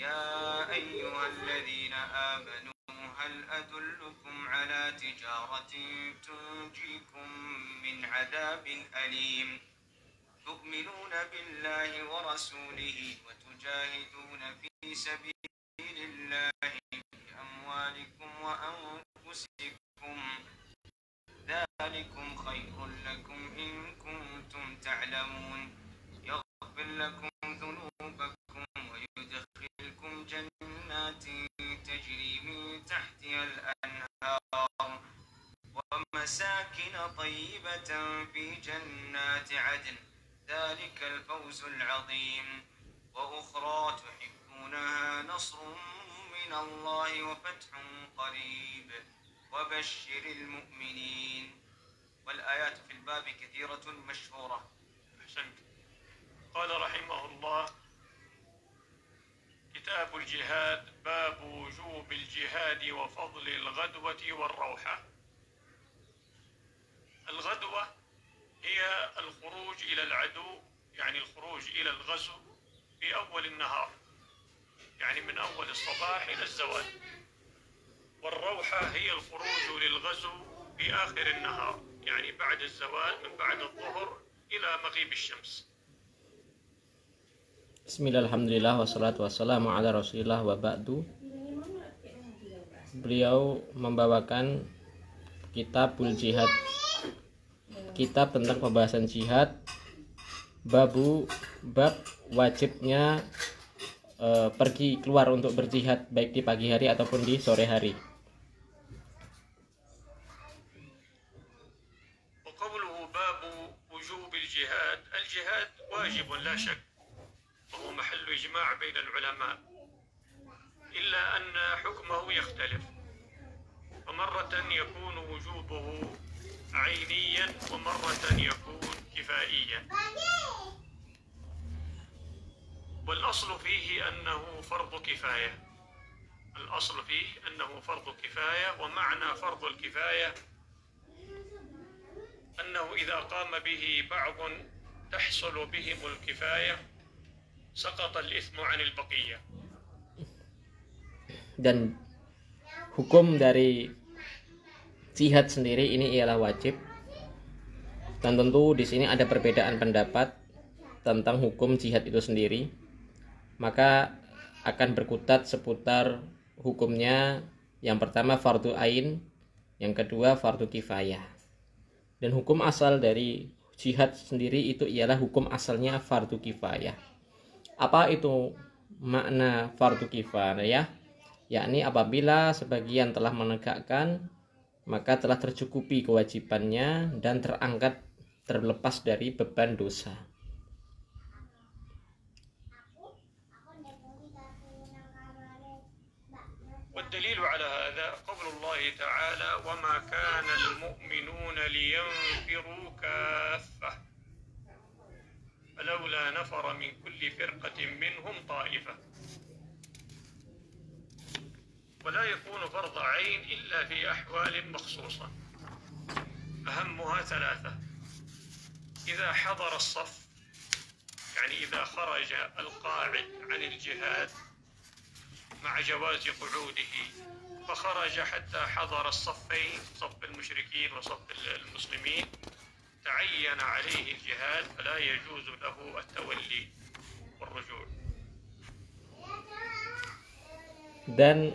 يا أيها الذين آمنوا هل أدلكم على تجارة تنجيكم من عذاب أليم تؤمنون بالله ورسوله وتجاهدون في سبيل الله بأموالكم وأنفسكم ذلكم خير لكم إن كنتم تعلمون يغفر لكم ذنوبكم ويدخلكم جنات تجري من تحتها الأنهار ومساكن طيبة في جنات عدن ذلك الفوز العظيم وأخرى تحبونها نصر من الله وفتح قريب وبشر المؤمنين. والآيات في الباب كثيرة مشهورة. قال رحمه الله: كتاب الجهاد، باب وجوب الجهاد وفضل الغدوة والروحة. الغدوة هي الخروج إلى العدو، يعني الخروج إلى الغزو في أول النهار، يعني من أول الصباح إلى الزوال. والروحة هي الخروج للغزو في آخر النهار، يعني بعد الزوال، من بعد الظهر إلى مغيب الشمس. Bismillahirrahmanirrahim, wassalatu wassalamu ala rasulillah wa ba'du. Beliau membawakan kitabul jihad, kitab tentang pembahasan jihad, bab wajibnya pergi keluar untuk berjihad baik di pagi hari ataupun di sore hari. وقوله باب وجوب الجهاد، الجهاد واجب لا شك، وهو محل إجماع بين العلماء، إلا أن حكمه يختلف، فمرة يكون وجوبه عينيا ومرة يكون كفائيا. والأصل فيه أنه فرض كفاية، الأصل فيه أنه فرض كفاية، ومعنى فرض الكفاية أنه إذا قام به بعض تحصل بهم الكفاية سقط الإثم عن البقية. Dan hukum dari jihad sendiri ini ialah wajib. Dan tentu di sini ada perbedaan pendapat tentang hukum jihad itu sendiri. Maka akan berkutat seputar hukumnya. Yang pertama fardu ain, yang kedua fardu kifayah. Dan hukum asal dari jihad sendiri itu ialah hukum asalnya fardu kifayah. Apa itu makna fardu kifayah? Yakni apabila sebagian telah menegakkan, maka telah tercukupi kewajibannya dan terangkat terlepas dari beban dosa. والدليل على هذا قول الله تعالى: وما كان المؤمنون لينفروا كافة فلولا نفر من كل فرقة منهم طائفة. ولا يكون فرض عين إلا في أحوال مخصوصة، أهمها ثلاثة: إذا حضر الصف، يعني إذا خرج القاعد عن الجهاد مع جواز قعوده فخرج حتى حضر الصفين، صف المشركين وصف المسلمين، تعين عليه الجهاد فلا يجوز له التولي والرجوع. Dan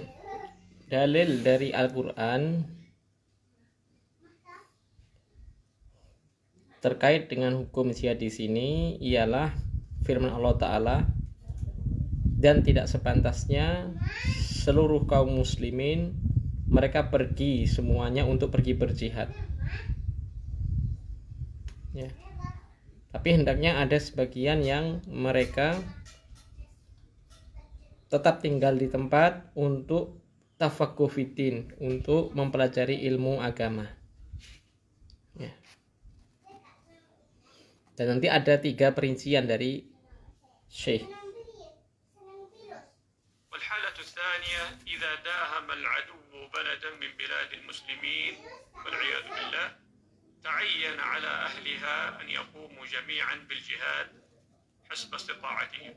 dalil dari Al-Quran terkait dengan hukum jihad di sini ialah firman Allah Ta'ala, dan tidak sepantasnya seluruh kaum muslimin mereka pergi semuanya untuk pergi berjihad. Ya. Tapi hendaknya ada sebagian yang mereka tetap tinggal di tempat untuk tafaqquh fiddin, untuk mempelajari ilmu agama. Ya. Dan nanti ada 3 perincian dari Syekh. والحالة الثانية إذا داهم العدو بلدا من بلاد المسلمين والعياذ بالله تعين على أهلها أن يقوموا جميعا بالجهاد حسب استطاعتهم.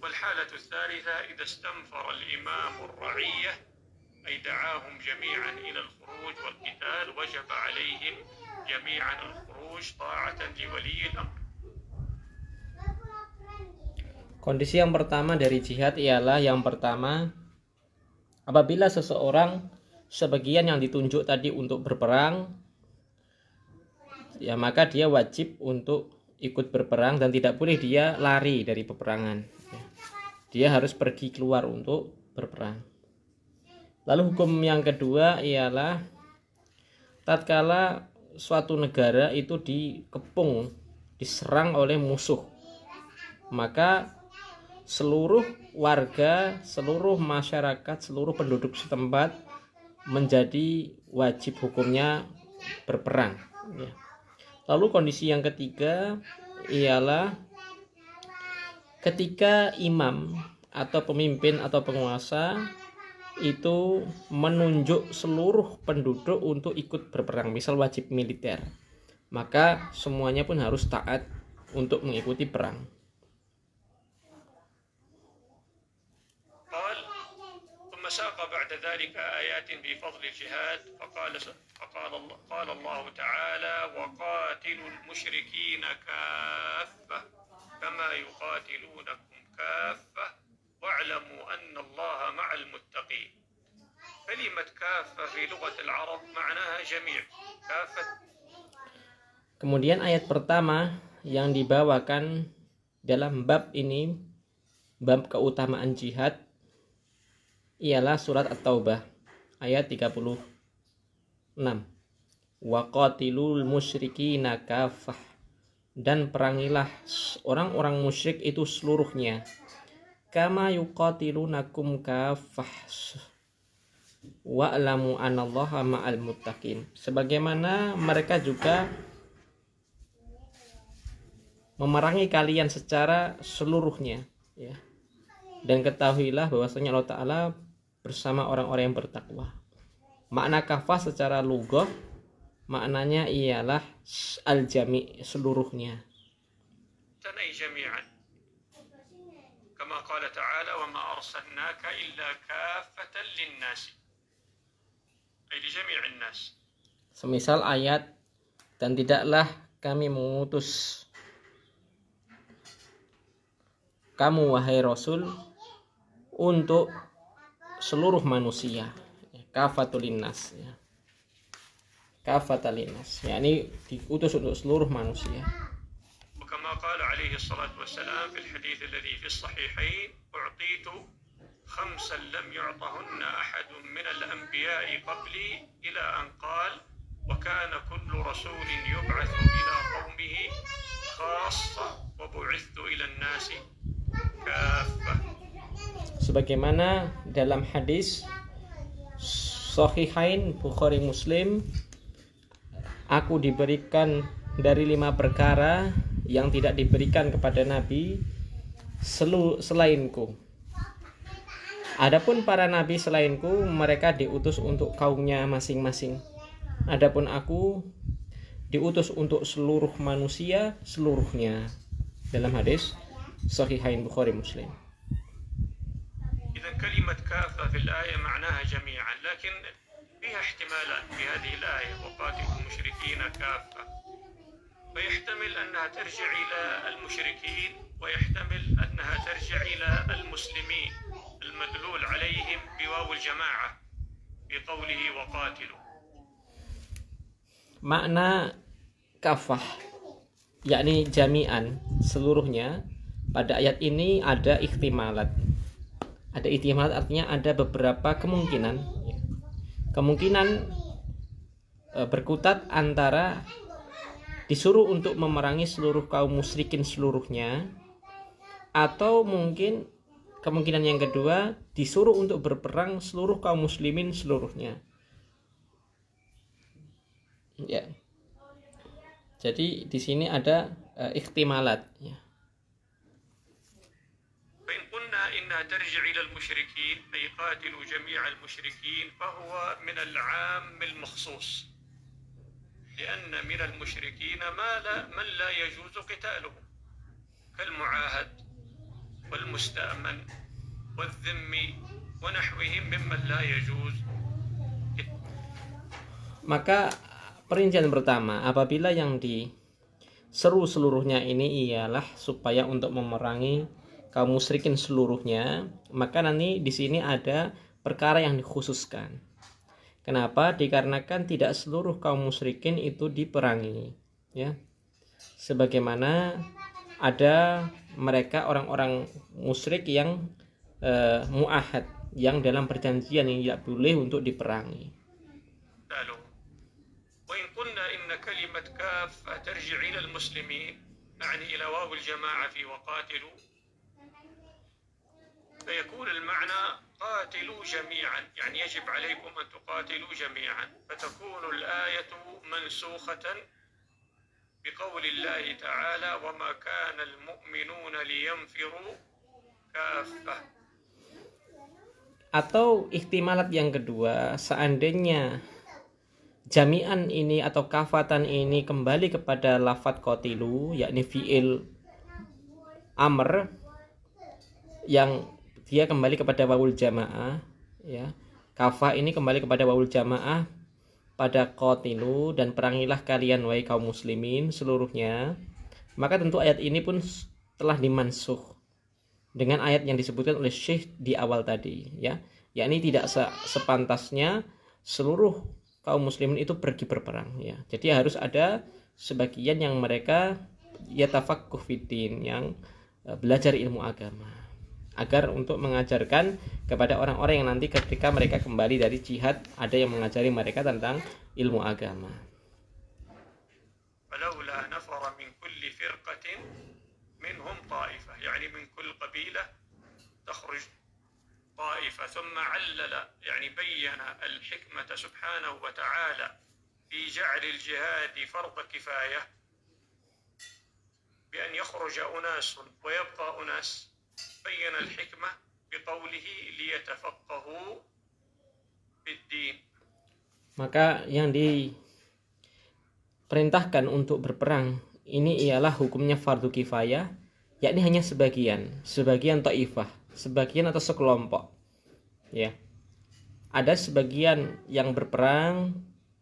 والحالة الثالثة إذا استنفر الإمام الرعية أي دعاهم جميعا إلى الخروج والقتال وجب عليهم جميعا الخروج طاعة لولي الأمر. Kondisi yang pertama dari jihad ialah yang pertama, apabila seseorang sebagian yang ditunjuk tadi untuk berperang, ya maka dia wajib untuk ikut berperang dan tidak boleh dia lari dari peperangan. Dia harus pergi keluar untuk berperang. Lalu hukum yang kedua ialah tatkala suatu negara itu dikepung, diserang oleh musuh, maka seluruh warga, seluruh masyarakat, seluruh penduduk setempat menjadi wajib hukumnya berperang. Lalu kondisi yang ketiga ialah ketika imam atau pemimpin atau penguasa itu menunjuk seluruh penduduk untuk ikut berperang, misal wajib militer, maka semuanya pun harus taat untuk mengikuti perang. ساق بعد ذلك آيات في فضل الجهاد قال الله تعالى وقاتلوا المشركين كافة كما يقاتلونكم كافة واعلموا أن الله مع المتقين. كلمة كافة في لغة العرب معناها جميع كافة. Kemudian ayat pertama yang dibawakan dalam bab ini, bab keutamaan jihad, ialah surat At-Taubah ayat 36. Wa qatilul musyrikina kafah, dan perangilah orang-orang musyrik itu seluruhnya, kama yuqatilunakum kafah wa'lamu anallaha ma'al muttaqin, sebagaimana mereka juga memerangi kalian secara seluruhnya, ya. Dan ketahuilah bahwasanya Allah Ta'ala bersama orang-orang yang bertakwa. Makna kafah secara lugah maknanya ialah al-jami', seluruhnya. Tanai jami'an. Kama qala ta'ala wa ma arsalnaka illa kaffatan lin-nas. Ay li jami'in nas. Semisal ayat, dan tidaklah kami mengutus kamu wahai Rasul untuk seluruh manusia, kafatul linnas, ya. Kafatul linnas, yakni diutus untuk seluruh manusia. Kama qala alaihi salatu wassalam fil hadits alladhi fi as-sahihain u'titu khamsan lam yu'tahunna ahadun min al-anbiya'i qabli ila an qala wa kana kullu rasulin yub'athu ila qaumihi khassa wa bu'ithtu ila an-nasi kaffah. Sebagaimana dalam hadis Sahihain Bukhari Muslim, aku diberikan dari 5 perkara yang tidak diberikan kepada Nabi selainku. Adapun para nabi selainku, mereka diutus untuk kaumnya masing-masing. Adapun aku diutus untuk seluruh manusia seluruhnya. Dalam hadis Sahihain Bukhari Muslim. كلمة كافة في الآية معناها جميعا، لكن فيها احتمالات في هذه الآية وقاتلوا المشركين كافة، فيحتمل أنها ترجع إلى المشركين ويحتمل أنها ترجع إلى المسلمين المدلول عليهم بواو الجماعة في قوله وقاتلوا. Makna kafah yakni jami'an, seluruhnya, pada ayat ini ada ihtimalat. Ada ihtimalat artinya ada beberapa kemungkinan. Kemungkinan berkutat antara disuruh untuk memerangi seluruh kaum musyrikin seluruhnya, atau mungkin kemungkinan yang kedua disuruh untuk berperang seluruh kaum muslimin seluruhnya. Ya. Jadi di sini ada ihtimalat, ya. إنها ترجع إلى المشركين أي قاتلوا جميع المشركين فهو من العام المخصوص، لأن من المشركين من لا يجوز قتاله كالمعاهد والمستأمن والذمي ونحوهم ممن لا يجوز. Maka perincian pertama, apabila yang diseru seluruhnya ini ialah supaya untuk memerangi kaum musyrikin seluruhnya, maka nanti di sini ada perkara yang dikhususkan. Kenapa? Dikarenakan tidak seluruh kaum musyrikin itu diperangi, ya. Sebagaimana ada mereka orang-orang musyrik yang muahad, yang dalam perjanjian yang tidak boleh untuk diperangi. وإن قلنا إن كلمة كافة ترجع إلى المسلمين يعني إلى واو الجماعة في وقاتلوا فيكون المعنى قاتلوا جميعا يعني يجب عليكم أن تقاتلوا جميعا فتكون الآية منسوخة بقول الله تعالى وما كان المؤمنون لينفروا كافة. Atau ihtimalat yang kedua, seandainya jami'an ini atau kafatan ini kembali kepada lafadz qatilu, yakni fi'il amr yang dia kembali kepada wawul jamaah, ya. Kafa ini kembali kepada wawul jamaah pada qatilu, dan perangilah kalian wahai kaum muslimin seluruhnya. Maka tentu ayat ini pun telah dimansuh dengan ayat yang disebutkan oleh Syekh di awal tadi, ya. Yakni tidak sepantasnya seluruh kaum muslimin itu pergi berperang, ya. Jadi harus ada sebagian yang mereka yatafaqquh fiddin, yang belajar ilmu agama, agar untuk mengajarkan kepada orang-orang yang nanti ketika mereka kembali dari jihad ada yang mengajari mereka tentang ilmu agama. فلولا نفر من كل فرقة منهم طائفة يعني من كل قبيلة تخرج طائفة ثم علل يعني بين الحكمة سبحانه وتعالى في جعل الجهاد فرض كفاية بأن يخرج أناس ويبقى أناس بين الحكمة بقوله ليتفقهوا في الدين. Maka yang diperintahkan untuk berperang ini ialah hukumnya fardu kifayah, yakni hanya sebagian taifah, sebagian atau sekelompok, ya. Ada sebagian yang berperang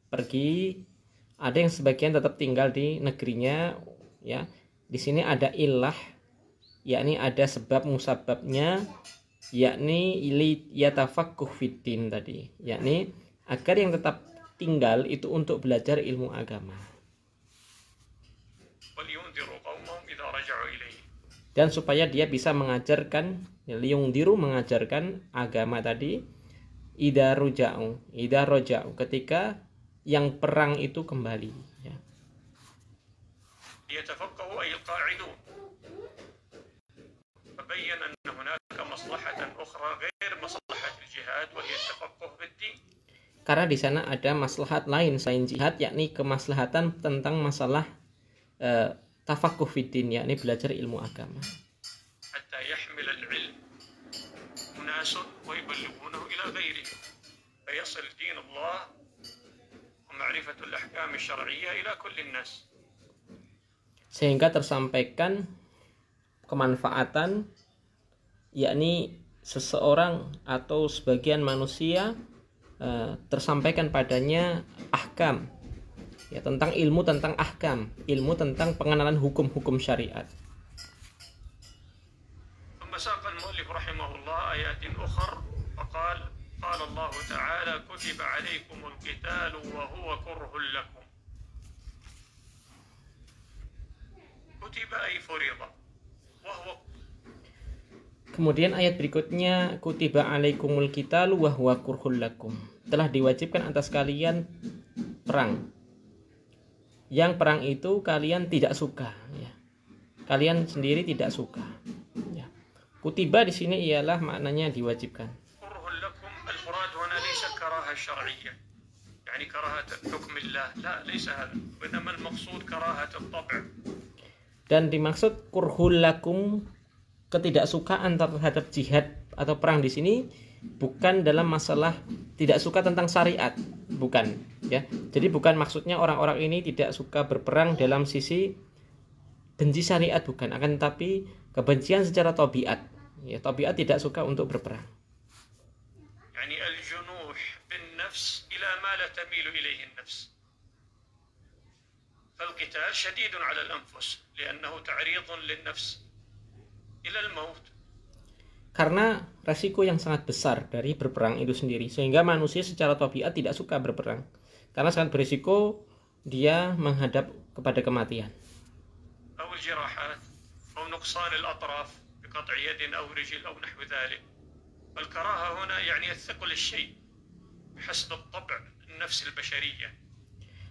pergi, ada yang sebagian tetap tinggal di negerinya, ya. Di sini ada illah, yakni ada sebab musababnya, yakni yatafaqquh fiddin tadi, yakni agar yang tetap tinggal itu untuk belajar ilmu agama. Dan supaya dia bisa mengajarkan, liyungdiru, mengajarkan agama tadi, idza roja'u, ketika yang perang itu kembali, ya. يتفقهوا أي القاعدون فبين أن هناك مصلحة أخرى غير مصلحة الجهاد وهي التفقه في الدين. Karena di sana ada maslahat lain selain jihad, yakni kemaslahatan tentang masalah tafaqquh fiddin, yakni belajar ilmu agama. حتى يحمل العلم أناس ويبلغونه إلى غيره فيصل دين الله ومعرفة الأحكام الشرعية إلى كل الناس. Sehingga tersampaikan kemanfaatan, yakni seseorang atau sebagian manusia tersampaikan padanya ahkam, ya, tentang ilmu tentang ahkam, ilmu tentang pengenalan hukum-hukum syariat. ثم ساق المؤلف رحمه الله آيات أخر فقال قال الله تعالى كتب عليكم القتال وهو كره لكم كتب أي فرض وهو. Kemudian ayat berikutnya, kutiba alaikumul qitalu wa huwa kurhul lakum, telah diwajibkan atas kalian perang, yang perang itu kalian tidak suka, ya. Kalian sendiri tidak suka, ya. Kutiba di sini ialah maknanya diwajibkan. kurhul lakum al-murad huna laysa karaha syar'iyyah yani karahat hukm Allah la laysa hada wa inma al-maqsud karahat at-tab'. Dan dimaksud kurhul lakum, ketidaksukaan terhadap jihad atau perang di sini bukan dalam masalah tidak suka tentang syariat, bukan, ya. Jadi bukan maksudnya orang-orang ini tidak suka berperang dalam sisi benci syariat, bukan, akan tetapi kebencian secara tabiat, Ya, tabiat tidak suka untuk berperang. يعني الجنوح بالنفس إلى ما لا تميل إليه النفس. فالقتال شديد على الأنفس لأنه تعريض للنفس إلى الموت. Karena resiko yang sangat besar dari berperang itu sendiri, sehingga manusia secara tabiat tidak suka berperang. Karena sangat berisiko dia menghadap kepada kematian. أو الجراحات أو نقصان الأطراف بقطع يد أو رجل أو نحو ذلك. الكراهة هنا يعني الثقل الشيء بحسب الطبع النفس البشرية.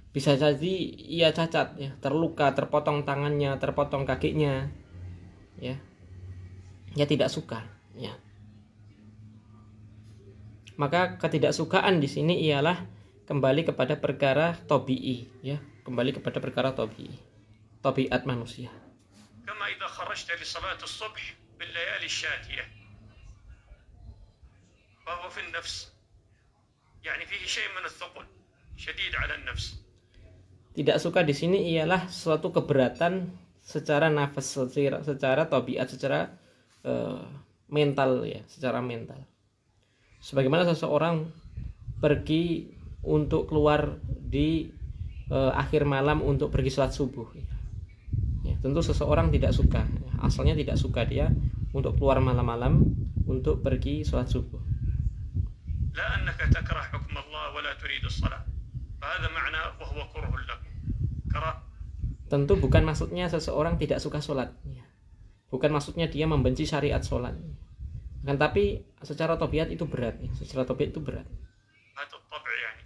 Bisa jadi ia cacat, ya, terluka, terpotong tangannya, terpotong kakinya, ya, ia tidak suka, ya. Maka ketidaksukaan di sini ialah kembali kepada perkara tabi'i, ya, kembali kepada perkara tabi'i, tabiat manusia. كما إذا خرجت لصلاة الصبح بالليالي الشاتية فهو في النفس يعني فيه شيء من الثقل شديد على النفس. Tidak suka di sini ialah suatu keberatan secara nafas, secara tabiat, secara mental, ya, secara mental. Sebagaimana seseorang pergi untuk keluar di akhir malam untuk pergi sholat subuh, ya, tentu seseorang tidak suka, asalnya tidak suka dia untuk keluar malam-malam untuk pergi sholat subuh. لا أنك تكره حكم الله ولا تريد الصلاة فهذا معنى وهو كره لك. Tentu bukan maksudnya seseorang tidak suka sholat, ya. Bukan maksudnya dia membenci syariat sholat, kan, tapi secara tabiat itu berat, ya. Secara tabiat itu berat. هذا الطبع يعني.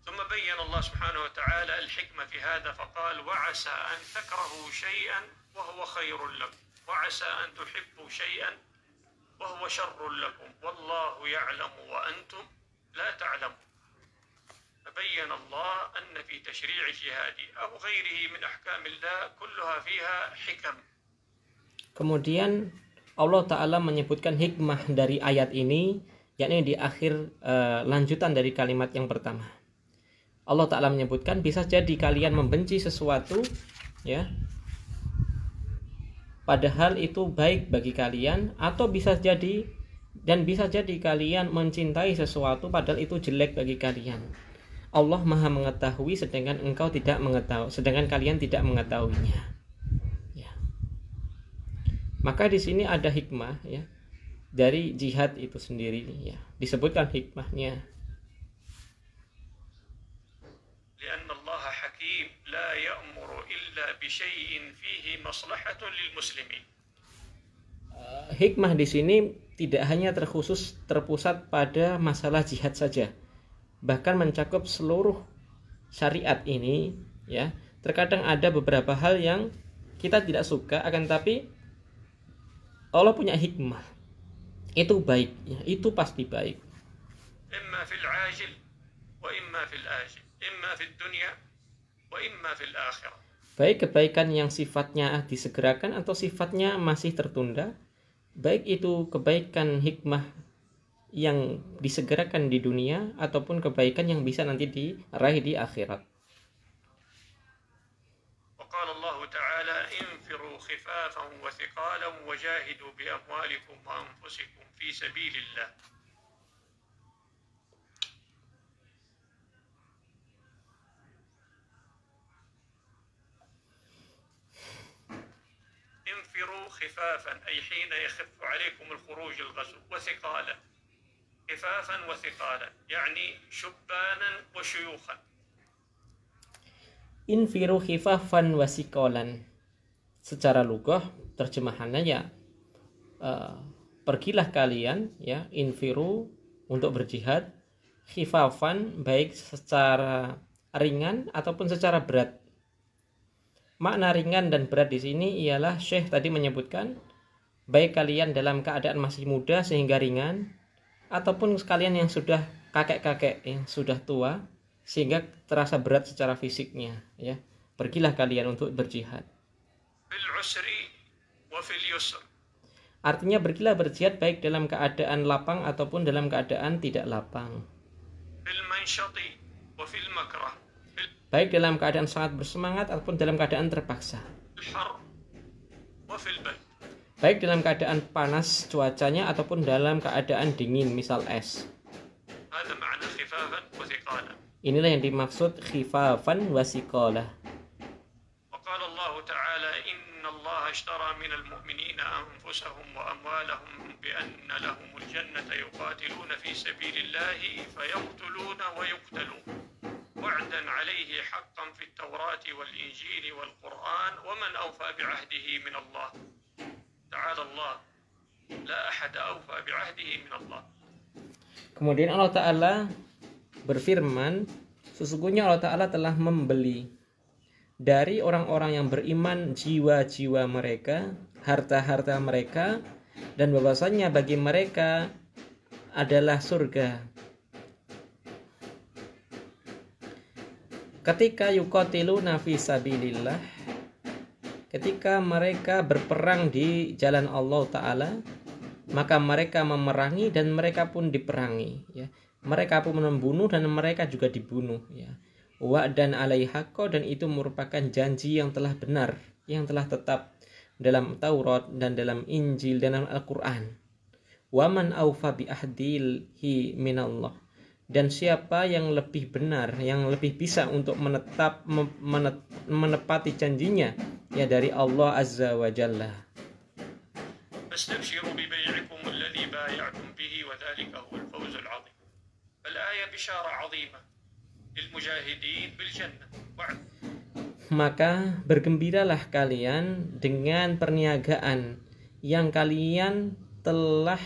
ثم بين الله سبحانه وتعالى الحكمة في هذا فقال وعسى أن تكرهوا شيئا وهو خير لكم وعسى أن تحبوا شيئا وهو شر لكم والله يعلم وأنتم لا تعلمون. فبين الله أن في تشريع الجهاد أو غيره من أحكام الله كلها فيها حكم. Kemudian Allah Ta'ala menyebutkan hikmah dari ayat ini, yakni di akhir lanjutan dari kalimat yang pertama. Allah Ta'ala menyebutkan bisa jadi kalian membenci sesuatu, ya, padahal itu baik bagi kalian, atau bisa jadi kalian mencintai sesuatu padahal itu jelek bagi kalian. Allah Maha mengetahui sedangkan engkau tidak mengetahui, sedangkan kalian tidak mengetahuinya. Ya. Maka di sini ada hikmah, ya, dari jihad itu sendiri, ya. Disebutkan hikmahnya. لأن الله حكيم لا يأمر إلا بشيء فيه مصلحة للمسلمين. Hikmah di sini tidak hanya terpusat pada masalah jihad saja, bahkan mencakup seluruh syariat ini, ya. Terkadang ada beberapa hal yang kita tidak suka, akan tapi Allah punya hikmah. Itu baik, ya, itu pasti baik. إما في العاجل وإما في الآجل إما في الدنيا وإما في الآخرة. Baik kebaikan yang sifatnya disegerakan atau sifatnya masih tertunda, baik itu kebaikan hikmah yang disegerakan di dunia ataupun kebaikan yang bisa nanti diraih di akhirat. وقال الله تعالى انفروا خفافا وثقالا وجاهدوا بأموالكم وأنفسكم في سبيل الله. انفروا خفافا أي حين يخف عليكم الخروج الغزو وثقالا خفافا وثقالا يعني شبانا وشيوخا. Infiru khifafan wasikolan. Secara lugah terjemahannya, ya, pergilah kalian, ya, infiru untuk berjihad, khifafan baik secara ringan ataupun secara berat. Makna ringan dan berat di sini ialah Syekh tadi menyebutkan baik kalian dalam keadaan masih muda sehingga ringan, ataupun sekalian yang sudah kakek-kakek yang sudah tua sehingga terasa berat secara fisiknya, ya. Pergilah kalian untuk berjihad. Artinya pergilah berjihad baik dalam keadaan lapang ataupun dalam keadaan tidak lapang. Baik dalam keadaan sangat bersemangat ataupun dalam keadaan terpaksa. وفي البرد. baik dalam keadaan panas cuacanya ataupun dalam keadaan dingin, misal es. هذا معنى خفافا وثقالا. Inilah yang dimaksud khifafan wasiqalah. وقال الله تعالى إن الله اشترى من المؤمنين أنفسهم وأموالهم بأن لهم الجنة يقاتلون في سبيل الله فيقتلون ويقتلون وعدا عليه حقا في التوراة والإنجيل والقرآن ومن أوفى بعهده من الله تعالى الله لا أحد أوفى بعهده من الله. Kemudian Allah Ta'ala berfirman, sesungguhnya Allah Ta'ala telah membeli dari orang-orang yang beriman jiwa-jiwa mereka, harta-harta mereka, dan bahwasanya bagi mereka adalah surga. Ketika yuqatiluna fi sabilillah, ketika mereka berperang di jalan Allah Ta'ala, maka mereka memerangi dan mereka pun diperangi, ya. Mereka pun membunuh dan mereka juga dibunuh, ya. Wa'dan alaihi haqqo, dan itu merupakan janji yang telah benar, yang telah tetap dalam Taurat dan dalam Injil dan dalam Al-Qur'an. Wa man aufa bi ahdihi minallah, dan siapa yang lebih benar, yang lebih bisa untuk menepati janjinya, ya, dari Allah Azza wa Jalla. فاستبشروا ببيعكم الذي بايعتم به وذلك هو الفوز العظيم. الآية بشارة عظيمة للمجاهدين بالجنة. Maka bergembiralah kalian dengan perniagaan yang kalian telah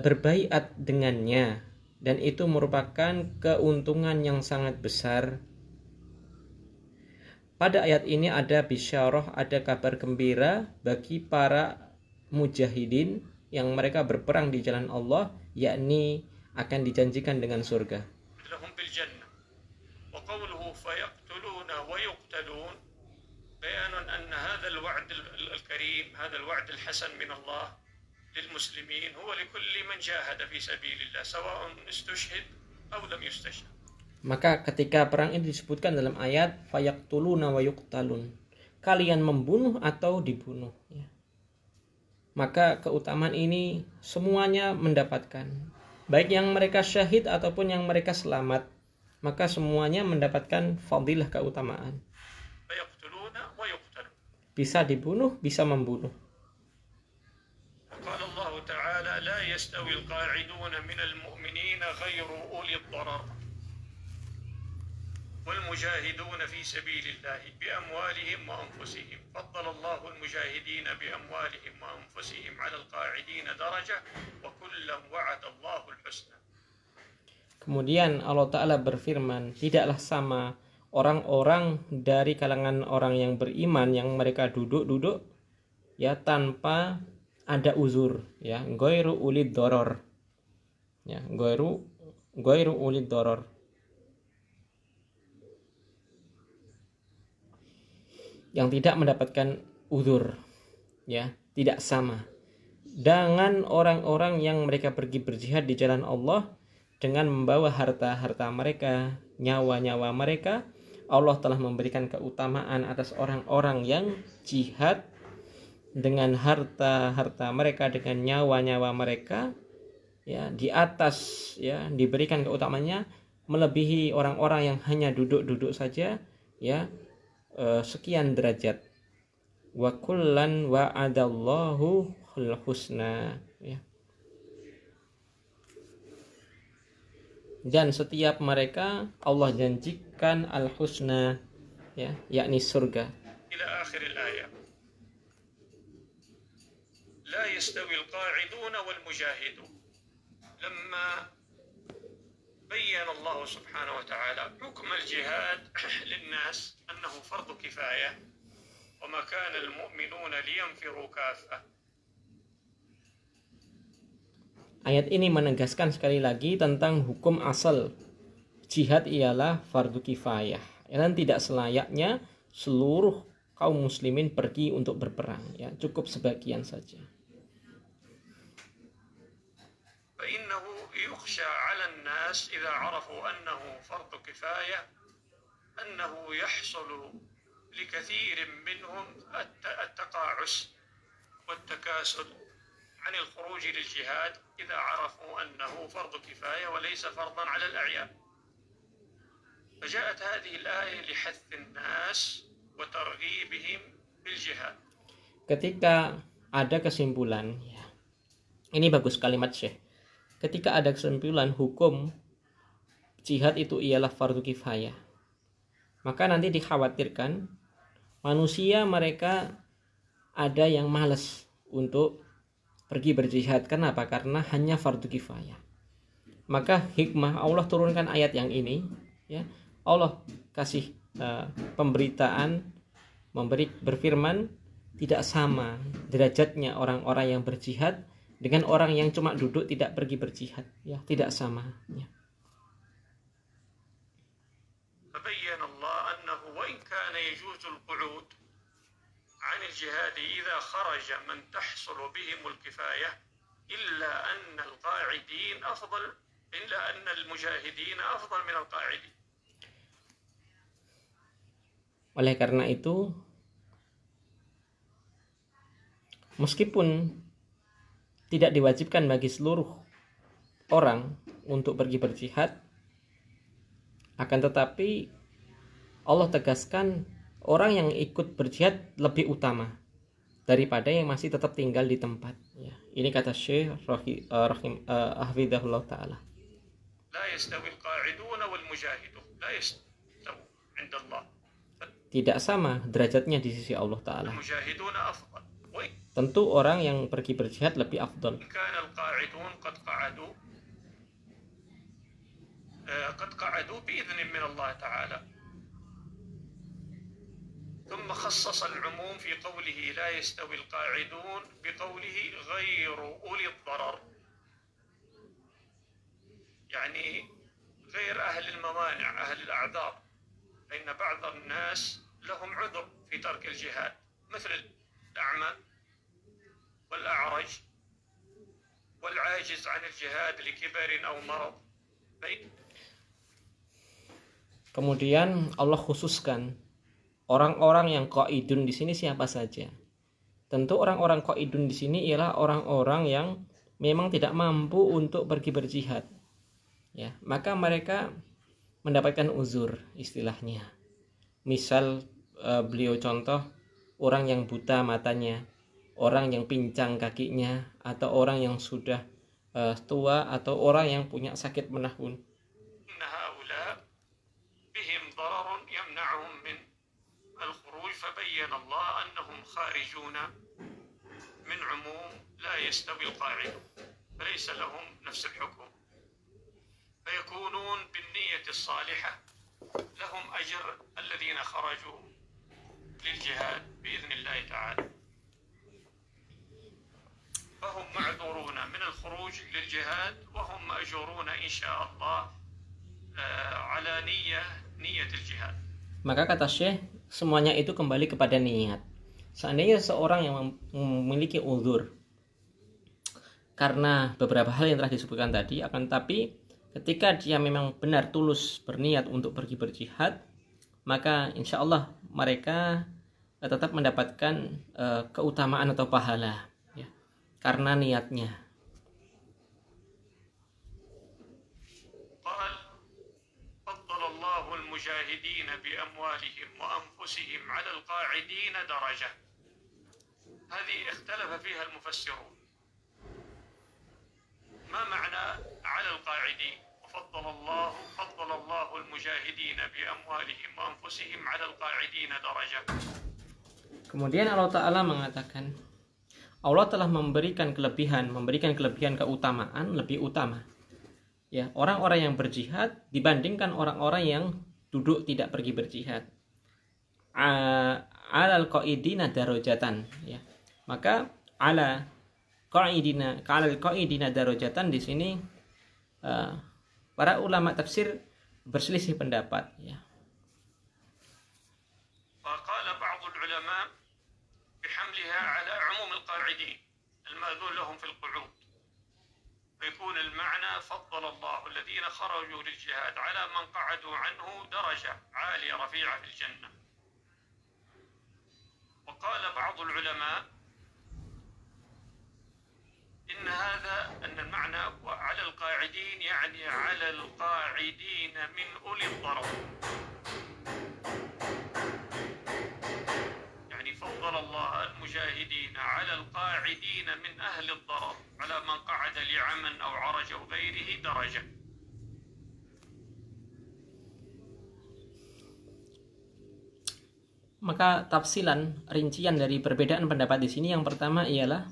berbaiat dengannya, dan itu merupakan keuntungan yang sangat besar. Pada ayat ini ada bisyarah, ada kabar gembira bagi para mujahidin yang mereka berperang di jalan Allah, yakni akan dijanjikan dengan surga. لهم بالجنة وقوله فيقتلون ويقتلون بيان أن هذا الوعد الكريم، هذا الوعد الحسن من الله للمسلمين هو لكل من جاهد في سبيل الله سواء استشهد أو لم يستشهد. Maka ketika perang ini disebutkan dalam ayat fayaqtuluna wa yuqtalun, kalian membunuh atau dibunuh, ya. Maka keutamaan ini semuanya mendapatkan, baik yang mereka syahid ataupun yang mereka selamat, maka semuanya mendapatkan fadilah keutamaan. فيقتلون ويقتلون. Bisa dibunuh, bisa membunuh. قال الله تعالى لا يستوي القاعدون من المؤمنين غير أولي الضرر والمجاهدون في سبيل الله بأموالهم وأنفسهم فضل الله المجاهدين بأموالهم وأنفسهم على القاعدين درجة وكلا وعد الله الحسنى. Kemudian Allah Ta'ala berfirman, tidaklah sama orang-orang dari kalangan orang yang beriman yang mereka duduk-duduk, ya, tanpa ada uzur, ya, ghairu ulid doror, ya, ghairu ulid doror, yang tidak mendapatkan uzur, ya, tidak sama dengan orang-orang yang mereka pergi berjihad di jalan Allah dengan membawa harta-harta mereka, nyawa-nyawa mereka. Allah telah memberikan keutamaan atas orang-orang yang jihad dengan harta-harta mereka, dengan nyawa-nyawa mereka, ya, di atas, ya, diberikan keutamaannya melebihi orang-orang yang hanya duduk-duduk saja, ya, sekian derajat. Wa kullan wa'adallahu husna, ya. Dan setiap mereka Allah janjikan al-husna, ya, yakni surga. إلى آخر الآية. لا يستوي القاعدون والمجاهدون. لما بين الله سبحانه وتعالى حكم الجهاد للناس أنه فرض كفاية وما كان المؤمنون لينفروا كافة. Ayat ini menegaskan sekali lagi tentang hukum asal jihad ialah fardu kifayah, dan tidak selayaknya seluruh kaum muslimin pergi untuk berperang, ya, cukup sebagian saja. فإنه يخشى على الناس إذا عرفوا أنه فرض كفاية أنه يحصل لكثير منهم التقاعس والتكاسل عن الخروج للجهاد إذا عرفوا أنه فرض كفاية وليس فرضا على الأعيان. فجاءت هذه الآية لحث الناس وترغيبهم بالجهاد. Ketika ada kesimpulan, ya, ini bagus kalimat Syekh. Ketika ada kesimpulan hukum jihad itu ialah fardu kifayah, maka nanti dikhawatirkan manusia mereka ada yang malas untuk pergi berjihad. Kenapa? Karena hanya fardu kifayah. Maka hikmah Allah turunkan ayat yang ini, ya. Allah kasih pemberitaan, berfirman, tidak sama derajatnya orang-orang yang berjihad dengan orang yang cuma duduk tidak pergi berjihad, ya, tidak sama, ya. فبين الله أنه وإن كان يجوز القعود عن الجهاد إذا خرج من تحصل بهم الكفاية إلا أن القاعدين أفضل، إلا أن المجاهدين أفضل من القاعدين. Oleh karena itu, meskipun tidak diwajibkan bagi seluruh orang untuk pergi berjihad, akan tetapi Allah tegaskan orang yang ikut berjihad lebih utama daripada yang masih tetap tinggal di tempat, ya. Ini kata Syekh Hafizahullah Ta'ala. لا يستوي القاعدون والمجاهدون لا يستوي عند الله. Tidak sama derajatnya di sisi Allah Ta'ala. المجاهدون أفضل. Tentu orang yang pergi berjihad lebih afdal. كان القاعدون قد قعدوا بإذن من الله تعالى. ثم خصص العموم في قوله لا يستوي القاعدون بقوله غير أولي الضرر، يعني غير أهل الموانع أهل الأعذار، فإن بعض الناس لهم عذر في ترك الجهاد مثل الأعمى والأعرج والعاجز عن الجهاد لكبر أو مرض. Kemudian Allah khususkan orang-orang yang qaidun di sini siapa saja. Tentu orang-orang qaidun di sini ialah orang-orang yang memang tidak mampu untuk pergi berjihad, ya, maka mereka mendapatkan uzur istilahnya. Misal beliau contoh orang yang buta matanya, orang yang pincang kakinya, atau orang yang sudah tua, atau orang yang punya sakit menahun. فبين الله أنهم خارجون من عموم لا يستوي القاعد، فليس لهم نفس الحكم، فيكونون بالنية الصالحة لهم أجر الذين خرجوا للجهاد بإذن الله تعالى، فهم معذورون من الخروج للجهاد وهم مأجورون إن شاء الله على نية الجهاد. Maka kata Syekh, semuanya itu kembali kepada niat. Seandainya seorang yang memiliki uzur karena beberapa hal yang telah disebutkan tadi, akan tapi ketika dia memang benar tulus berniat untuk pergi berjihad, maka insya Allah mereka tetap mendapatkan keutamaan atau pahala, ya, karena niatnya. المجاهدين بأموالهم وأنفسهم على القاعدين درجة، هذه اختلف فيها المفسرون، ما معنى على القاعدين؟ فضل الله المجاهدين بأموالهم وأنفسهم على القاعدين درجة. Kemudian Allah Ta'ala mengatakan, Allah telah memberikan kelebihan keutamaan lebih utama, ya, orang-orang yang berjihad dibandingkan orang-orang yang duduk tidak pergi berjihad. Alal qaidina darajatan, ya. Maka alal qaidina darajatan di sini para ulama tafsir berselisih pendapat, ya. وقال بعض العلماء بحملها على عموم القاعدين المأذون لهم في القعود، فيكون المعنى فضل الله الذين خرجوا للجهاد على من قعدوا عنه درجة عالية رفيعة في الجنة. وقال بعض العلماء أن المعنى على القاعدين يعني على القاعدين من أولي الضرر، يعني فضل الله المجاهدين على القاعدين من أهل الضرر على من قعد لعمل أو عرج أو غيره درجة. Maka tafsilan, rincian dari perbedaan pendapat di sini yang pertama ialah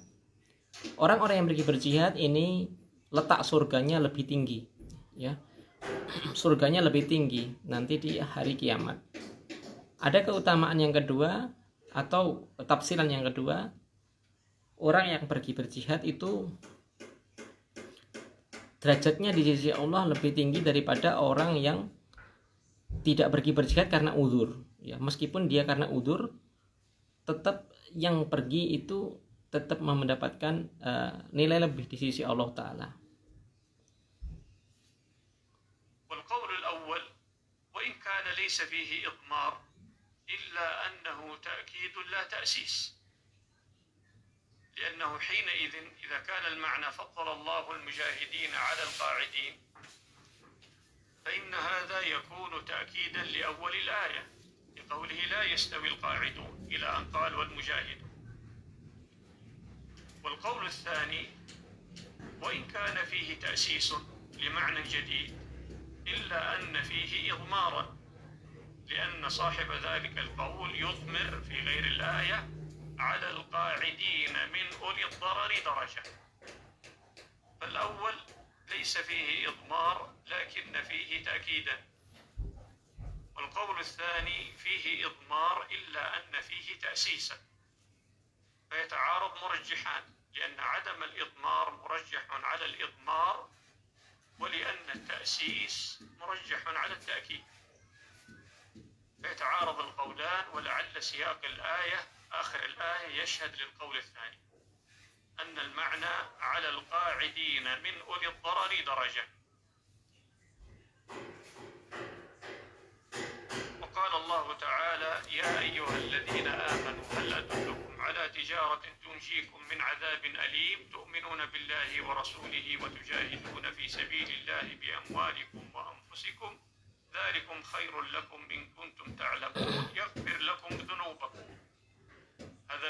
orang-orang yang pergi berjihad ini letak surganya lebih tinggi, ya. Surganya lebih tinggi nanti di hari kiamat. Ada keutamaan yang kedua atau tafsiran yang kedua, orang yang pergi berjihad itu derajatnya di sisi Allah lebih tinggi daripada orang yang tidak pergi berjihad karena uzur. Ya, meskipun dia karena uzur, tetap yang pergi itu tetap mendapatkan nilai lebih di sisi Allah Ta'ala. والقول الأول وإن كان ليس فيه إضمار إلا أنه تأكيد لا تأسيس، لأنه حينئذ إذا كان المعنى فضل الله المجاهدين على القاعدين فإن هذا يكون تأكيدا لأول الآية لقوله لا يستوي القاعدون إلى أن قال والمجاهدون. والقول الثاني وإن كان فيه تأسيس لمعنى جديد إلا أن فيه إضمارا، لأن صاحب ذلك القول يضمر في غير الآية على القاعدين من أولي الضرر درجة. فالأول ليس فيه إضمار لكن فيه تأكيدا، والقول الثاني فيه إضمار إلا أن فيه تأسيسا، فيتعارض مرجحان، لأن عدم الإضمار مرجح على الإضمار ولأن التأسيس مرجح على التأكيد، فيتعارض القولان. ولعل سياق الآية آخر الآية يشهد للقول الثاني أن المعنى على القاعدين من أولي الضرر درجة. وقال الله تعالى يا أيها الذين آمنوا هل أدلكم على تجارة تنجيكم من عذاب أليم تؤمنون بالله ورسوله وتجاهدون في سبيل الله بأموالكم وأنفسكم ذلكم خير لكم إن كنتم تعلمون يغفر لكم ذنوبكم. هذا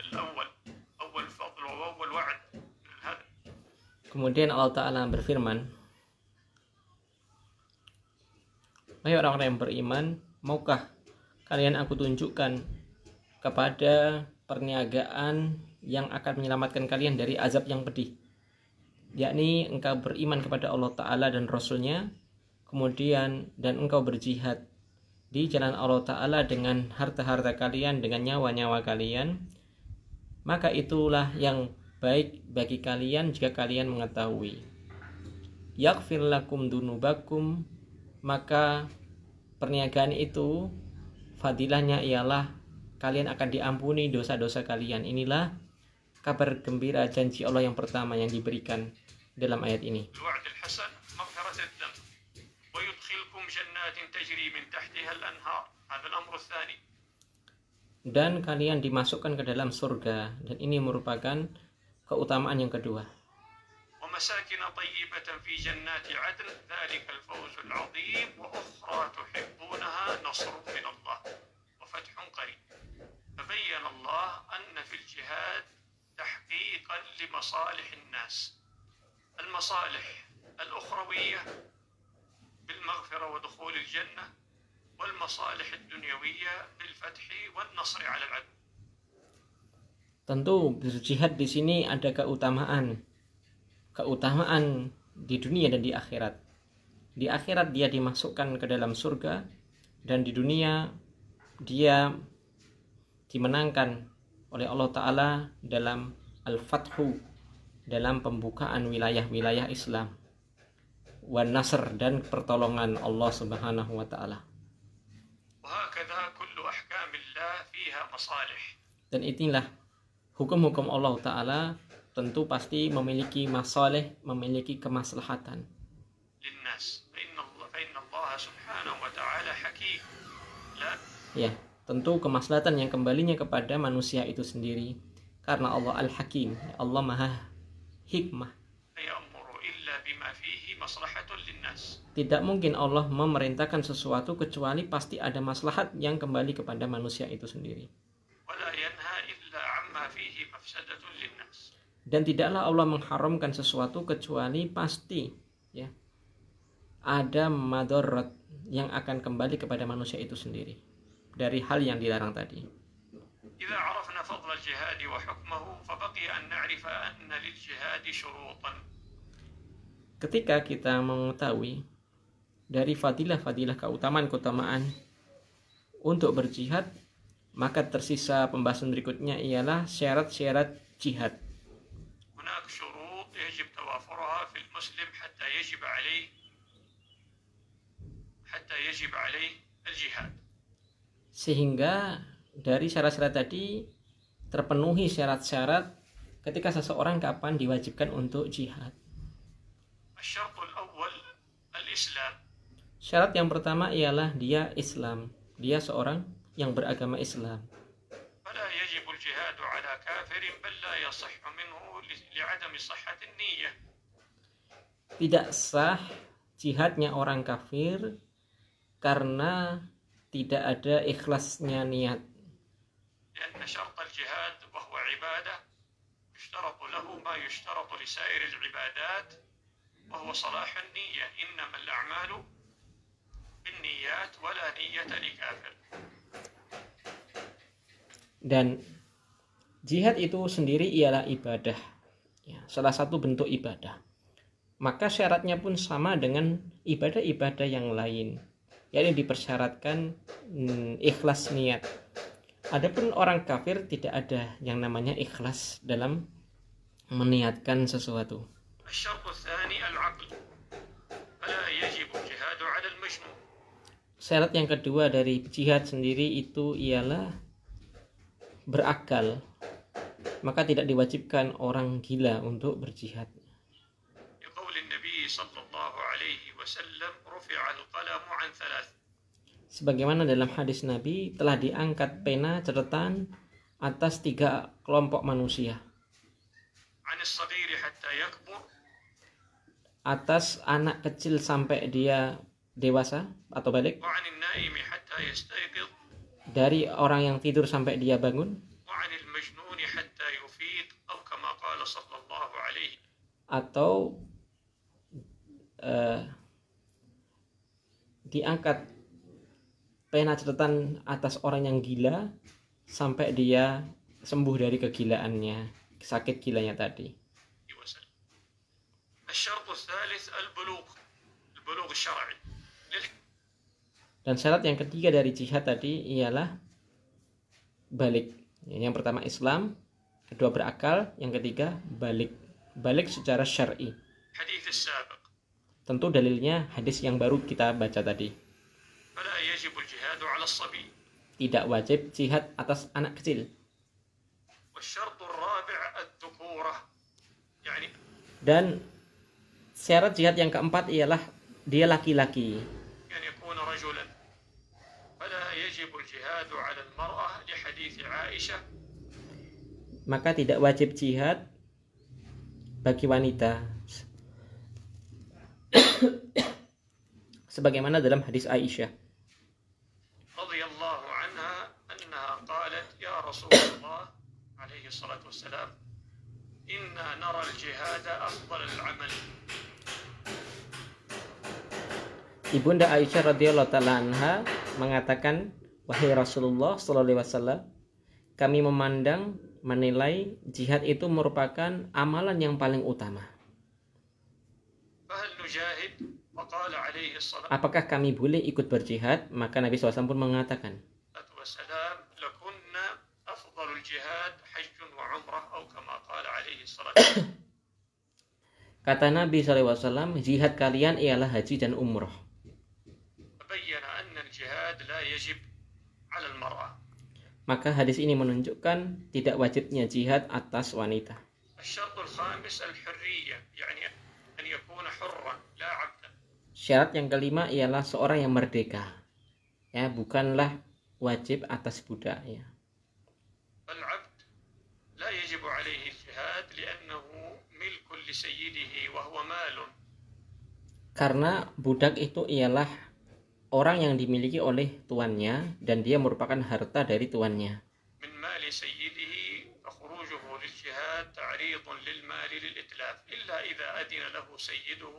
الأول أول فضل وأول وعد. هذا. Kemudian Allah Ta'ala berfirman, wahai orang-orang yang beriman, maukah kalian aku tunjukkan kepada perniagaan yang akan menyelamatkan kalian dari azab yang pedih, yakni engkau beriman kepada Allah Ta'ala dan Rasulnya, kemudian dan engkau berjihad di jalan Allah Ta'ala dengan harta-harta kalian, dengan nyawa-nyawa kalian, maka itulah yang baik bagi kalian jika kalian mengetahui. Yaghfir lakum dunubakum, maka perniagaan itu fadilahnya ialah kalian akan diampuni dosa-dosa kalian. Inilah kabar gembira janji Allah yang pertama yang diberikan dalam ayat ini. Dan kalian dimasukkan ke dalam surga, dan ini merupakan keutamaan yang kedua. ومساكن طيبة في جنات عدن ذلك الفوز العظيم وأخرى تحبونها نصر من الله وفتح قريب. فبين الله أن في الجهاد تحقيقا لمصالح الناس، المصالح الأخروية بالمغفرة ودخول الجنة، والمصالح الدنيوية بالفتح والنصر على العدو. Tentu berjihad di sini ada keutamaan di dunia dan di akhirat. Di akhirat dia dimasukkan ke dalam surga, dan di dunia dia dimenangkan oleh Allah Ta'ala dalam Al-Fathu, dalam pembukaan wilayah-wilayah Islam, wan nasr, dan pertolongan Allah Subhanahu wa Ta'ala. Dan inilah hukum-hukum Allah Ta'ala tentu pasti memiliki masalih, memiliki kemaslahatan. Ya, tentu kemaslahatan yang kembalinya kepada manusia itu sendiri. Karena Allah Al-Hakim, Allah Maha Hikmah. يأمر إلا بما فيه مصلحة للناس. Tidak mungkin Allah memerintahkan sesuatu kecuali pasti ada maslahat yang kembali kepada manusia itu sendiri. ولا ينهى إلا عما فيه مفسدة للناس. Dan tidaklah Allah mengharamkan sesuatu kecuali pasti ya ada madarat yang akan kembali kepada manusia itu sendiri dari hal yang dilarang tadi. إذا عرفنا فضل الجهاد وحكمه فبقي أن نعرف أن للجهاد شروطا. Ketika kita mengetahui dari fadilah-fadilah keutamaan untuk berjihad, maka tersisa pembahasan berikutnya ialah syarat-syarat jihad. هناك شروط يجب توافرها في المسلم حتى يجب عليه الجهاد. Sehingga dari syarat-syarat tadi terpenuhi syarat-syarat ketika seseorang kapan diwajibkan untuk jihad. الشرط الأول الإسلام. Syarat yang pertama ialah dia Islam, dia seorang yang beragama Islam. فلا يجب الجهاد على كافر بل لا يصح منه لعدم صحة النية. Tidak sah jihadnya orang kafir karena tidak ada ikhlasnya niat. لأن شرط الجهاد وهو عبادة يشترط له ما يشترط لسائر العبادات وهو صلاح النية. إنما الأعمال بالنيات ولا نية لكافر. Dan jihad itu sendiri ialah ibadah, ya, salah satu bentuk ibadah. Maka syaratnya pun sama dengan ibadah-ibadah yang lain, yakni dipersyaratkan ikhlas niat. Adapun orang kafir tidak ada yang namanya ikhlas dalam meniatkan sesuatu. الشرط الثاني العقل. فلا يجب الجهاد على المجنون. Syarat yang kedua dari jihad sendiri itu ialah berakal. Maka tidak diwajibkan orang gila untuk berjihad. لقول النبي صلى الله عليه وسلم رفع القلم عن ثلاث. Sebagaimana dalam hadis Nabi telah diangkat pena catatan atas 3 kelompok manusia. عن الصغير حتى يكبر. Atas anak kecil sampai dia dewasa atau balik. وعن النائم حتى يستيقظ. Dari orang yang tidur sampai dia bangun. وعن المجنون حتى يفيق أو كما قال صلى الله عليه. Atau diangkat pena catatan atas orang yang gila sampai dia sembuh dari kegilaannya, sakit gilanya tadi. الشرط الثالث البلوغ الشرعي. Dan syarat yang ketiga dari jihad tadi ialah balik. Yang pertama Islam, kedua berakal, yang ketiga balik. Balik secara syar'i. حديث السابق. Tentu dalilnya hadis yang baru kita baca tadi. فلا يجب الجهاد على الصبي. Tidak wajib jihad atas anak kecil. والشرط الرابع الذكورة. يعني Dan syarat jihad yang keempat ialah dia laki-laki. أن يكون رجلا. فلا يجب الجهاد على المرأة لحديث عائشة. Maka tidak wajib jihad bagi wanita. Sebagaimana dalam hadis Aisyah رضي الله عنها أنها قالت يا رسول الله عليه الصلاة والسلام إنا نرى الجهاد أفضل العمل. Ibunda Aisyah radhiyallahu taala anha mengatakan, wahai Rasulullah sallallahu alaihi wasallam, kami memandang, menilai jihad itu merupakan amalan yang paling utama. فهل نجاهد؟ وقال عليه الصلاة Apakah kami boleh ikut berjihad? Maka Nabi SAW pun mengatakan, والسلام لكن أفضل الجهاد حج وعمرة أو كما قال عليه الصلاة kata Nabi SAW, jihad kalian ialah haji dan umrah. بين أن الجهاد لا يجب على المرأة. Maka hadis ini menunjukkan tidak wajibnya jihad atas wanita. الشرط الخامس الحرية يعني أن يكون حرا لا عبدا. Syarat yang kelima ialah seorang yang merdeka. Ya, bukanlah wajib atas budak ya. فالعبد لا يجب عليه الجهاد لأنه ملك لسيده وهو مال. Karena budak itu ialah orang yang dimiliki oleh tuannya dan dia merupakan harta dari tuannya. من مال سيده فخروجه للجهاد تعريض للمال للإتلاف إلا إذا أذن له سيده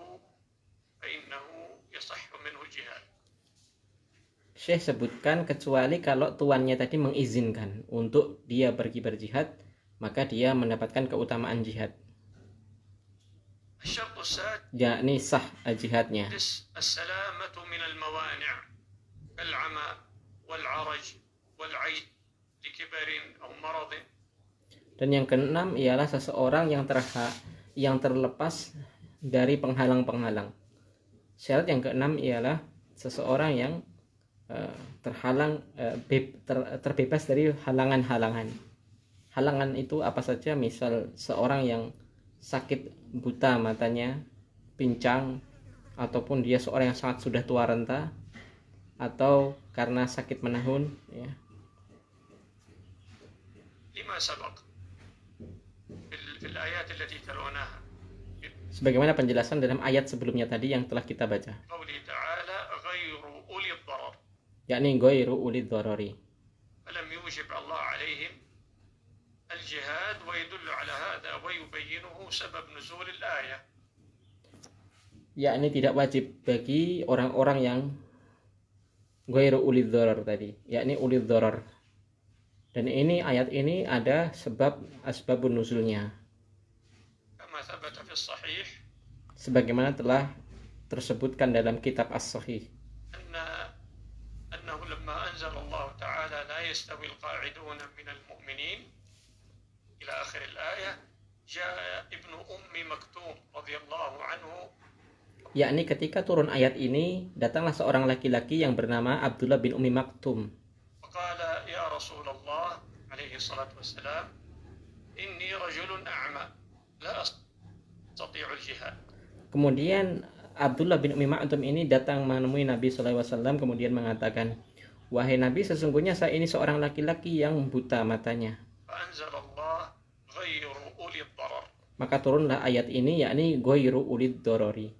فإنه يصح منه الجهاد. Syekh sebutkan kecuali kalau tuannya tadi mengizinkan untuk dia pergi berjihad, maka dia mendapatkan keutamaan jihad. الشرط السادس Yakni sah jihadnya. السلامة من الموانع كالعمى والعرج والعيب لكبر أو مرض. Dan yang keenam ialah seseorang yang terlepas dari penghalang-penghalang. Syarat yang keenam ialah seseorang yang terbebas dari halangan-halangan. Halangan itu apa saja? Misal seorang yang sakit buta matanya, pincang, ataupun dia seorang yang sangat sudah tua renta, atau karena sakit menahun ya. لما سبق في الآيات التي تلوناها Sebagaimana penjelasan dalam ayat sebelumnya tadi yang telah kita baca. قوله تعالى غير أولي الضرر Yakni ghairu ulid dharari. فلم يوجب الله عليهم الجهاد ويدل على هذا ويبينه سبب نزول الآية. Yakni tidak wajib bagi orang-orang yang ghairu ulid dharar tadi, yakni ulid dharar. Dan ini ayat ini ada sebab asbabun nuzulnya. كما ثبت في الصحيح Sebagaimana telah tersebutkan dalam kitab As-Sahih. أنه لما أنزل الله تعالى لا يستوي القاعدون من المؤمنين إلى آخر الآية جاء ابن أم مكتوم رضي الله عنه. Yakni ketika turun ayat ini, datanglah seorang laki-laki yang bernama Abdullah bin Ummi Maktum. فقال يا رسول الله عليه الصلاة والسلام إني رجل أعمى لا أستطيع الجهاد. Kemudian Abdullah bin Ummi Maktum ini datang menemui Nabi SAW, kemudian mengatakan, wahai Nabi, sesungguhnya saya ini seorang laki-laki yang buta matanya. فأنزل الله غير أولي الضرر. Maka turunlah ayat ini, yakni ghairu ulid dharari,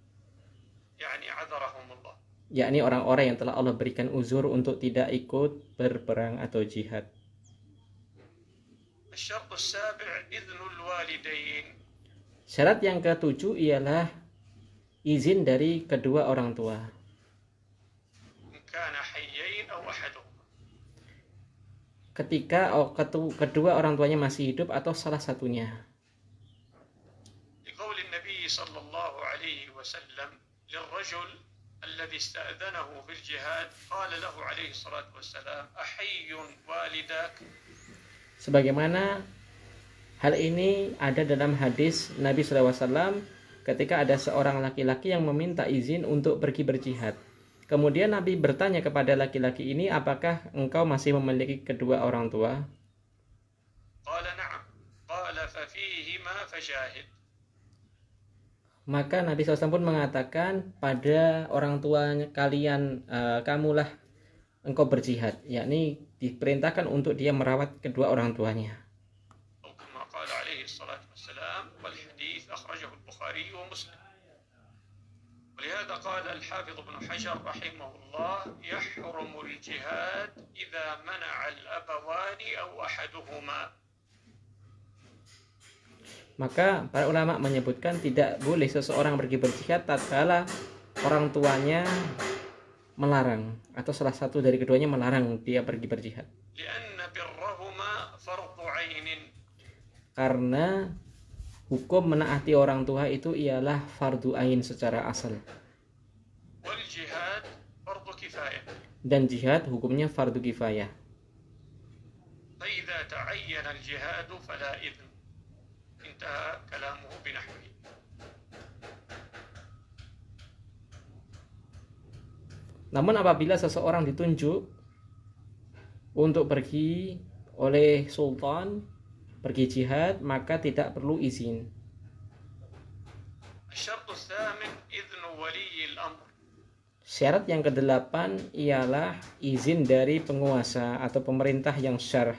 يعني عذرهم الله. yakni orang-orang yang telah Allah berikan uzur untuk tidak ikut berperang atau jihad. الشرط السابع إذن الوالدين. Syarat yang ketujuh ialah izin dari kedua orang tua. إن كان حيين أو أحدهما. Ketika kedua orang tuanya masih hidup atau salah satunya. لقول النبي صلى الله عليه وسلم للرجل الذي استأذنه في الجهاد قال له عليه الصلاة والسلام أحي والداك. Sebagaimana hal ini ada dalam hadis Nabi SAW ketika ada seorang laki-laki yang meminta izin untuk pergi berjihad. Kemudian Nabi bertanya kepada laki-laki ini, apakah engkau masih memiliki kedua orang tua? قال نعم قال ففيهما فشاهد. Maka Nabi SAW pun mengatakan, pada orang tuanya kalian kamulah engkau berjihad, yakni diperintahkan untuk dia merawat kedua orang tuanya. أو كما قال عليه الصلاة والسلام والحديث أخرجه البخاري ومسلم. ولهذا قال الحافظ ابن حجر رحمه الله يحرم الجهاد إذا منع الأبوان أو أحدهما. Maka para ulama menyebutkan tidak boleh seseorang pergi berjihad tatkala orang tuanya melarang atau salah satu dari keduanya melarang dia pergi berjihad. لأن برهما فرض عين. Karena hukum menaati orang tua itu ialah fardu ain secara asal. والجهاد فرض كفاية. Dan jihad hukumnya fardu kifayah. فإذا تعين الجهاد فلا إذن. انتهى كلامه بنحوه. Namun apabila seseorang ditunjuk untuk pergi oleh sultan, pergi jihad, maka tidak perlu izin. الشرط الثامن إذن ولي الأمر. Syarat yang kedelapan ialah izin dari penguasa atau pemerintah yang syarh,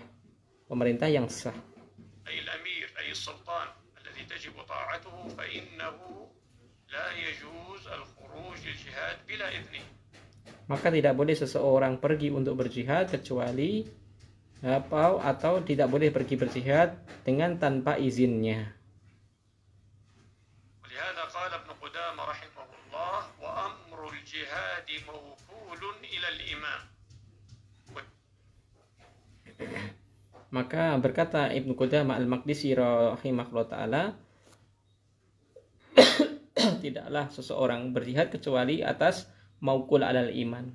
pemerintah yang sah. أي الأمير أي السلطان الذي تجب طاعته فإنه لا يجوز الخروج للجهاد بلا إذنه. Maka tidak boleh seseorang pergi untuk berjihad kecuali atau tidak boleh pergi berjihad dengan tanpa izinnya. ولهذا قال ابن قدامة رحمه الله وأمر الجهاد موكول إلى الإمام. Maka berkata Ibnu Qudamah Al-Maqdisi rahimahullah ta'ala, tidaklah seseorang berjihad kecuali atas maukul alal iman.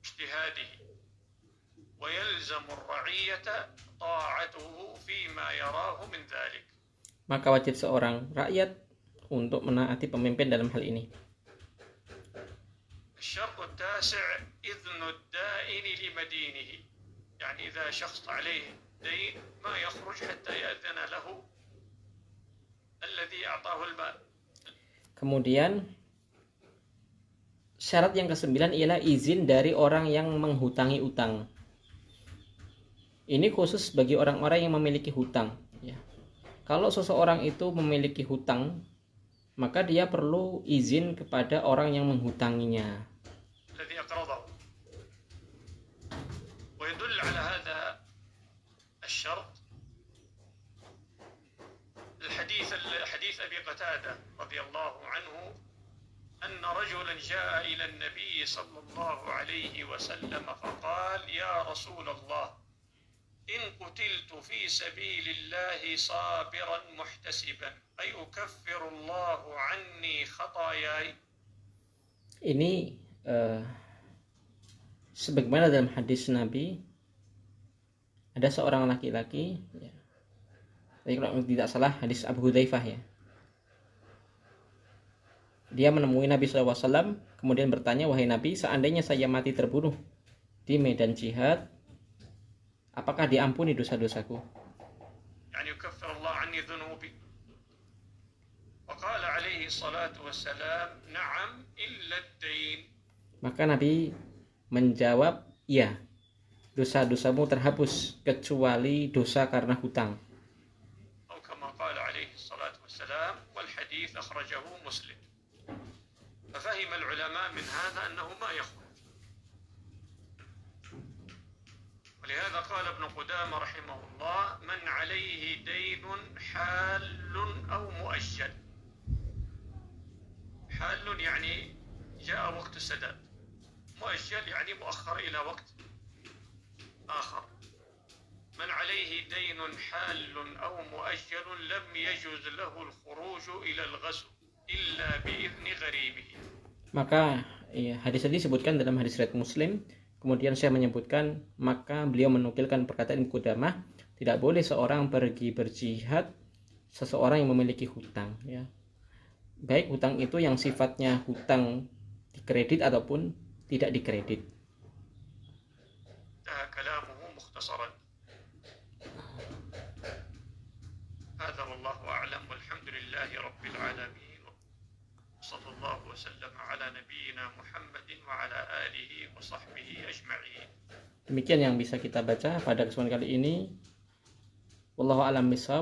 اجتهاده ويلزم الرعية طاعته فيما يراه من ذلك. Maka wajib seorang rakyat untuk menaati pemimpin dalam hal ini. الشرط التاسع إذن الدائن لمدينه. يعني إذا شخص عليه دين ما يخرج حتى يأذن له الذي أعطاه المال. Kemudian syarat yang ke-9 ialah izin dari orang yang menghutangi utang. Ini khusus bagi orang-orang yang memiliki hutang. Ya. Kalau seseorang itu memiliki hutang, maka dia perlu izin kepada orang yang menghutanginya. الذي أقرضه. ويدل على هذا الشرط حديث أبي قتادة رضي الله عنه أن رجلا جاء إلى النبي صلى الله عليه وسلم فقال يا رسول الله إن قتلت في سبيل الله صابرا محتسبا أيكفر الله عني خطاياي. Ini sebagaimana dalam hadis Nabi, ada seorang laki-laki, ya, kalau tidak salah hadis Abu Hudzaifah ya, dia menemui Nabi SAW kemudian bertanya, wahai Nabi, seandainya saya mati terbunuh di medan jihad, apakah diampuni dosa-dosaku? يعني يكفر الله عني ذنوبي. وقال عليه الصلاة والسلام نعم إلا الدين. Maka Nabi menjawab, ya, dosa-dosamu terhapus kecuali dosa karena hutang. أو كما قال عليه الصلاة والسلام والحديث أخرجه مسلم. ففهم العلماء من هذا أنه ما يخرج. ولهذا قال ابن قدامة رحمه الله من عليه دين حال أو مؤجل. حال يعني جاء وقت السداد، مؤجل يعني مؤخر إلى وقت آخر. من عليه دين حال أو مؤجل لم يجوز له الخروج إلى الغزو إلا بإذن غريمه. Maka hadis tadi disebutkan dalam hadis riwayat Muslim. Kemudian saya menyebutkan, maka beliau menukilkan perkataan Ibnu Qudamah, tidak boleh seorang pergi berjihad seseorang yang memiliki hutang, ya. Baik hutang itu yang sifatnya hutang dikredit ataupun tidak dikredit. كلامه مختصرا. هذا والله أعلم والحمد لله رب العالمين صلى الله وسلم على نبينا محمد وعلى آله وصحبه أجمعين. Demikian yang bisa kita baca pada kesempatan kali ini. Wallahu a'lam bishawab.